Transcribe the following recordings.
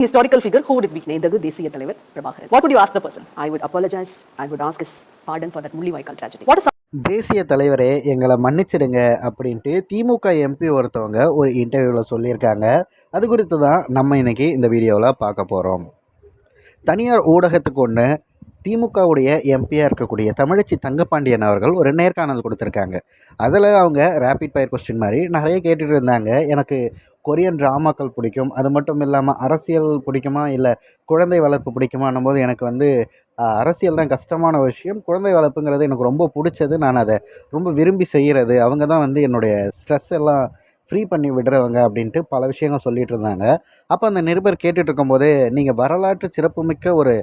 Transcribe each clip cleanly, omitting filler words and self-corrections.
Historical figure, who would it be? Nedagu Desiya Talaivar Prabhakaran. What would you ask the person? I would apologize. I would ask his pardon for that Mullivaikal tragedy. What is தேசிய தலைவரே எங்களை மன்னிச்சிடுங்க அப்படின்ட்டு திமுக MP ஒருத்தவங்க ஒரு இன்டர்வியூவில் சொல்லியிருக்காங்க. அது குறித்து தான் நம்ம இன்றைக்கி இந்த வீடியோவில் பார்க்க போகிறோம். தனியார் ஊடகத்துக்கு ஒன்று திமுகவுடைய எம்பியாக இருக்கக்கூடிய தமிழச்சி தங்கப்பாண்டியன் அவர்கள் ஒரு நேர்காணல் கொடுத்துருக்காங்க. அதில் அவங்க ரேபிட் ஃபயர் கொஸ்டின் மாதிரி நிறைய கேட்டுட்டு இருந்தாங்க. எனக்கு கொரியன் ட்ராமாக்கள் பிடிக்கும், அது மட்டும் இல்லாமல் அரசியல் பிடிக்குமா இல்லை குழந்தை வளர்ப்பு பிடிக்குமான்னும் போது எனக்கு அரசியல் தான் கஷ்டமான விஷயம், குழந்தை வளர்ப்புங்கிறது எனக்கு ரொம்ப பிடிச்சது, நான் அதை ரொம்ப விரும்பி செய்கிறது, அவங்க தான் என்னுடைய ஸ்ட்ரெஸ் எல்லாம் ஃப்ரீ பண்ணி விடுறவங்க அப்படின்ட்டு பல விஷயங்கள் சொல்லிகிட்டு இருந்தாங்க. அப்போ அந்த நிருபர் கேட்டுட்டு இருக்கும்போது, நீங்கள் வரலாற்று சிறப்புமிக்க ஒரு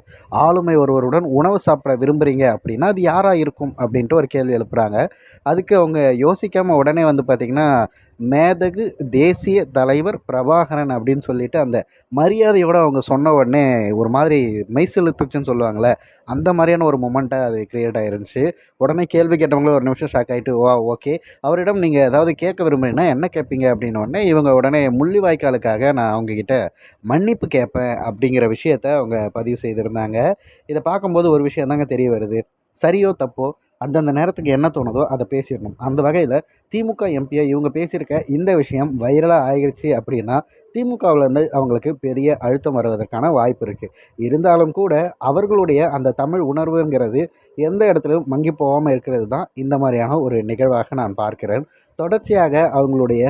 ஆளுமை ஒருவருடன் உணவு சாப்பிட விரும்புகிறீங்க அப்படின்னா அது யாராக இருக்கும் அப்படின்ட்டு ஒரு கேள்வி எழுப்புகிறாங்க. அதுக்கு அவங்க யோசிக்காமல் உடனே பார்த்திங்கன்னா, மேதகு தேசிய தலைவர் பிரபாகரன் அப்படின்னு சொல்லிட்டு அந்த மரியாதையோடு அவங்க சொன்ன உடனே ஒரு மாதிரி மெய்சிலுத்துச்சுன்னு சொல்லுவாங்களே, அந்த மாதிரியான ஒரு மொமெண்ட்டாக அது க்ரியேட் ஆகிருந்துச்சு. உடனே கேள்வி கேட்டவங்களும் ஒரு நிமிஷம் ஷாக் ஆகிட்டு, ஓகே, அவரிடம் நீங்கள் ஏதாவது கேட்க விரும்புகிறீங்கன்னா என்ன கேட்பீங்க அப்படின்னோடனே இவங்க உடனே முள்ளிவாய்க்காலுக்காக நான் அவங்கக்கிட்ட மன்னிப்பு கேட்பேன் அப்படிங்கிற விஷயத்த அவங்க பதிவு செய்திருந்தாங்க. இதை பார்க்கும்போது ஒரு விஷயம் தாங்க தெரிய வருது, சரியோ தப்போ அந்தந்த நேரத்துக்கு என்ன தோணுதோ அதை பேசிடணும். அந்த வகையில் திமுக எம்பியை இவங்க பேசியிருக்க இந்த விஷயம் வைரலாக ஆகிருச்சு அப்படின்னா திமுகவிலேருந்து அவங்களுக்கு பெரிய அழுத்தம் வருவதற்கான வாய்ப்பு இருக்குது. இருந்தாலும் கூட அவர்களுடைய அந்த தமிழ் உணர்வுங்கிறது எந்த இடத்துலையும் மங்கி போகாமல் இருக்கிறது தான் இந்த மாதிரியான ஒரு நிகழ்வாக நான் பார்க்கிறேன். தொடர்ச்சியாக அவங்களுடைய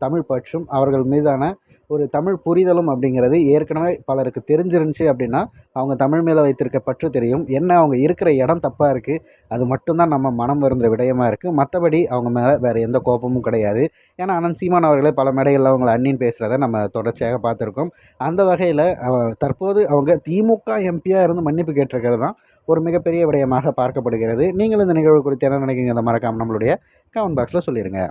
தமிழ் பற்றும் அவர்கள் மீதான ஒரு தமிழ் புரிதலும் அப்படிங்கிறது ஏற்கனவே பலருக்கு தெரிஞ்சிருந்துச்சு அப்படின்னா அவங்க தமிழ் மேலே வைத்திருக்க பற்று தெரியும். என்ன அவங்க இருக்கிற இடம் தப்பாக இருக்குது, அது மட்டும்தான் நம்ம மனம் வருந்துற விடயமாக இருக்குது. மற்றபடி அவங்க மேலே வேறு எந்த கோபமும் கிடையாது. ஏன்னா அண்ணன் சீமான் அவர்களே பல மேடைகளில் அவங்களை அண்ணின்னு பேசுகிறத நம்ம தொடர்ச்சியாக பார்த்துருக்கோம். அந்த வகையில் தற்போது அவங்க திமுக எம்பியாக இருந்து மன்னிப்பு கேட்டிருக்கிறது தான் ஒரு மிகப்பெரிய விடயமாக பார்க்கப்படுகிறது. நீங்கள் இந்த நிகழ்வு குறித்து என்ன நினைக்கிறீங்க, அதை மறக்காமல் நம்மளுடைய கமெண்ட் பாக்ஸில் சொல்லிடுங்க.